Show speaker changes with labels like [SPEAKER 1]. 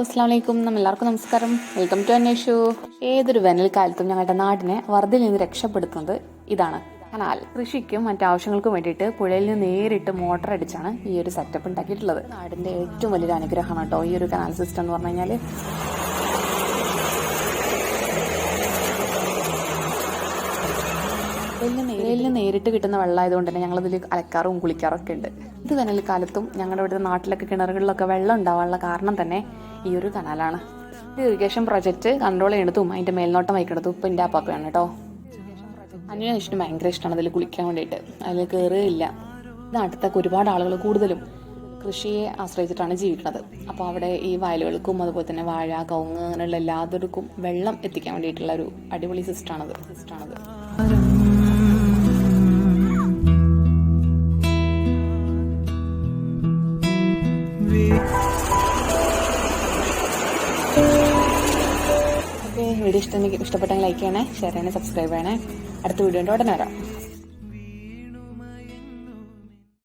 [SPEAKER 1] അസ്സാം വലൈക്കും. എല്ലാവർക്കും നമസ്കാരം. Welcome to Anveshu. ഏതൊരു വേനൽക്കാലത്തും ഞങ്ങളുടെ നാടിനെ വറുതിൽ നിന്ന് രക്ഷപ്പെടുത്തുന്നത് ഇതാണ് കനാൽ. കൃഷിക്കും മറ്റാവശ്യങ്ങൾക്കും വേണ്ടിയിട്ട് പുഴയിൽ നിന്ന് നേരിട്ട് മോട്ടർ അടിച്ചാണ് ഈ ഒരു സെറ്റപ്പ് ഉണ്ടാക്കിയിട്ടുള്ളത്. നാടിന്റെ ഏറ്റവും വലിയൊരു അനുഗ്രഹമാണ് കേട്ടോ ഈ ഒരു കനാൽ സിസ്റ്റം എന്ന് പറഞ്ഞു കഴിഞ്ഞാൽ. പുഴയിൽ നേരിട്ട് കിട്ടുന്ന വെള്ളമായതുകൊണ്ട് തന്നെ ഞങ്ങളിതിൽ അലക്കാറും കുളിക്കാറും ഒക്കെ ഉണ്ട്. ഇത് വേനൽക്കാലത്തും ഞങ്ങളുടെ ഇവിടുത്തെ നാട്ടിലൊക്കെ കിണറുകളിലൊക്കെ വെള്ളം ഉണ്ടാവാനുള്ള കാരണം തന്നെ ഈ ഒരു കനാലാണ്. ഇത് ഇറിഗേഷൻ പ്രൊജക്റ്റ് കൺട്രോൾ ചെയ്യണതും അതിന്റെ മേൽനോട്ടം വഹിക്കണതും ഇപ്പം എൻ്റെ അപ്പാപ്പയാണ് കേട്ടോ. അന്വേഷണം ഭയങ്കര ഇഷ്ടമാണ് അതിൽ കുളിക്കാൻ വേണ്ടിയിട്ട്. അതിൽ കയറുകയില്ല. നാട്ടിലൊക്കെ ഒരുപാട് ആളുകൾ കൂടുതലും കൃഷിയെ ആശ്രയിച്ചിട്ടാണ് ജീവിക്കുന്നത്. അപ്പോൾ അവിടെ ഈ വയലുകൾക്കും അതുപോലെ തന്നെ വാഴ, കവുങ്ങ് അങ്ങനെയുള്ള എല്ലാവർക്കും വെള്ളം എത്തിക്കാൻ വേണ്ടിയിട്ടുള്ള ഒരു അടിപൊളി സിസ്റ്റമാണത്. വീഡിയോ ഇഷ്ടപ്പെട്ടെങ്കിൽ ലൈക്ക് ചെയ്യണേ, ഷെയർ ചെയ്യണേ, സബ്സ്ക്രൈബ് ചെയ്യണേ. അടുത്ത വീഡിയോ ഉടനെ വരാം.